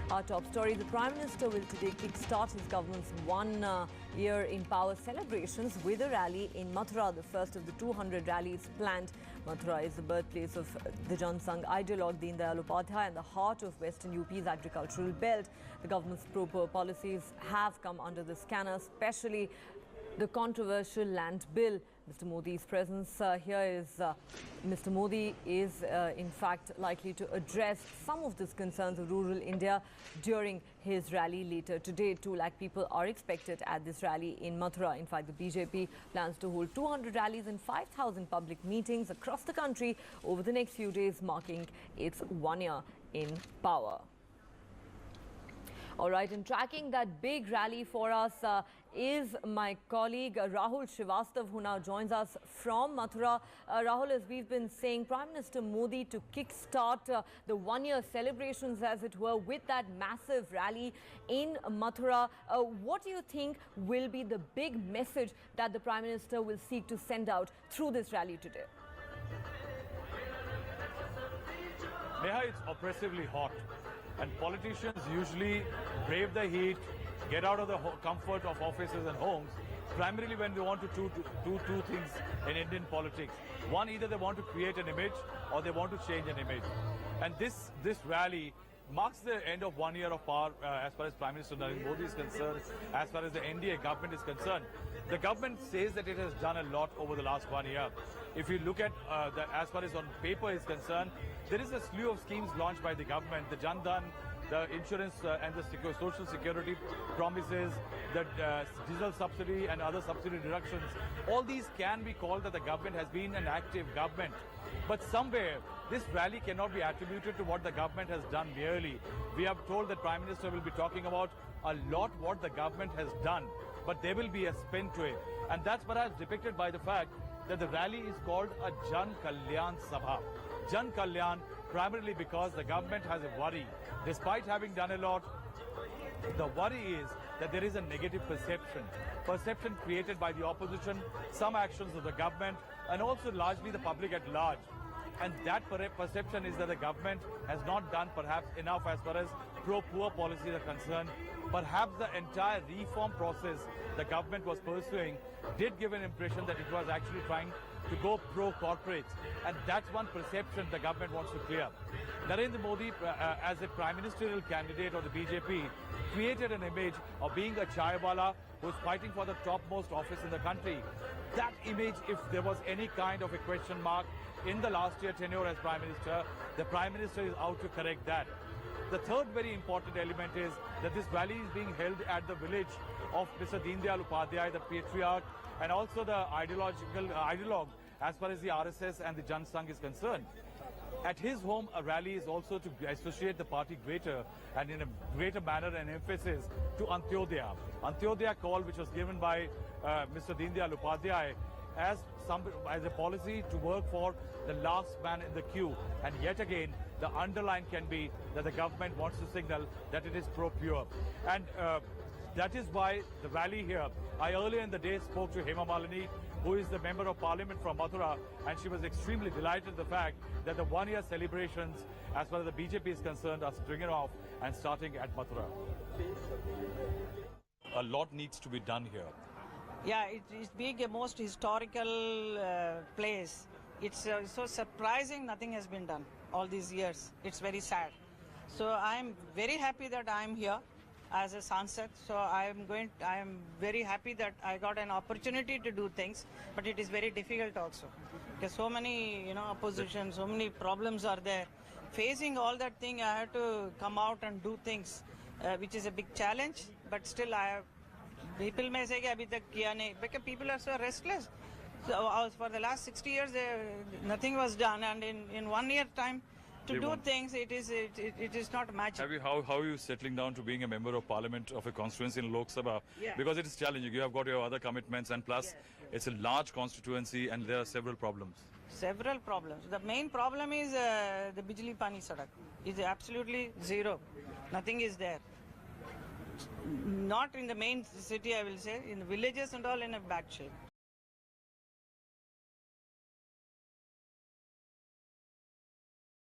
Our top story, the Prime Minister will today kickstart his government's 1 year in power celebrations with a rally in Mathura, the first of the 200 rallies planned. Mathura is the birthplace of the Jan Sangh ideologue Deen Dayal Upadhyay and the heart of Western UP's agricultural belt. The government's pro-poor policies have come under the scanner, especially the controversial land bill. Mr. Modi's presence here is Mr. Modi is in fact likely to address some of these concerns of rural India during his rally later today. 2 lakh people are expected at this rally in Mathura. In fact, the BJP plans to hold 200 rallies and 5,000 public meetings across the country over the next few days, marking its 1 year in power. All right, and tracking that big rally for us is my colleague Rahul Srivastav, who now joins us from Mathura. Rahul, as we've been saying, Prime Minister Modi to kickstart the 1 year celebrations, as it were, with that massive rally in Mathura. What do you think will be the big message that the Prime Minister will seek to send out through this rally today? Neha, it's oppressively hot. And politicians usually brave the heat, get out of the comfort of offices and homes, primarily when they want to do two things in Indian politics. One, either they want to create an image or they want to change an image. And this rally marks the end of 1 year of power as far as Prime Minister Narendra Modi is concerned, as far as the NDA government is concerned. The government says that it has done a lot over the last 1 year. If you look at as far as on paper is concerned, there is a slew of schemes launched by the government, the Jan Dhan, the insurance and the social security promises, the diesel subsidy and other subsidy reductions. All these can be called that the government has been an active government. But somewhere, this rally cannot be attributed to what the government has done merely. We have told that Prime Minister will be talking about a lot what the government has done, but there will be a spin to it. And that's perhaps depicted by the fact that the rally is called a Jan Kalyan Sabha. Jan Kalyan, primarily because the government has a worry. Despite having done a lot, the worry is that there is a negative perception created by the opposition, some actions of the government, and also largely the public at large. And that perception is that the government has not done perhaps enough as far as pro-poor policies are concerned. Perhaps the entire reform process the government was pursuing did give an impression that it was actually trying to go pro-corporate. And that's one perception the government wants to clear. Narendra Modi, as a prime ministerial candidate of the BJP, created an image of being a chaiwala who's fighting for the topmost office in the country. That image, if there was any kind of a question mark in the last year tenure as Prime Minister, the Prime Minister is out to correct that. The third very important element is that this rally is being held at the village of Mr. Deen Dayal Upadhyay, the patriarch, and also the ideologue as far as the RSS and the Jan Sangh is concerned. At his home, a rally is also to associate the party greater and in a greater manner and emphasis to Antyodaya. Antyodaya call, which was given by Mr. Deen Dayal Upadhyay as a policy to work for the last man in the queue. And yet again, the underline can be that the government wants to signal that it is pro-pure. And that is why the rally here, I earlier in the day spoke to Hema Malini, who is the Member of Parliament from Mathura, and she was extremely delighted with the fact that the 1 year celebrations, as far as the BJP is concerned, are springing off and starting at Mathura. A lot needs to be done here. Yeah, it is being a most historical place. It's so surprising nothing has been done all these years. It's very sad. So I'm very happy that I'm here as a Sansad. So I'm very happy that I got an opportunity to do things, but it is very difficult also. Because so many, opposition, so many problems are there. Facing all that thing, I have to come out and do things, which is a big challenge, but still people may say that abhi tak kiya nahi, because people are so restless. So for the last 60 years, nothing was done, and in 1 year time, to do things, it is not magic. How are you settling down to being a member of parliament of a constituency in Lok Sabha? Yeah. Because it is challenging. You have got your other commitments, and plus it's a large constituency and there are several problems. Several problems. The main problem is the Bijli Pani Sadak. Is absolutely zero. Nothing is there. Not in the main city, I will say. In the villages and all in a bad shape.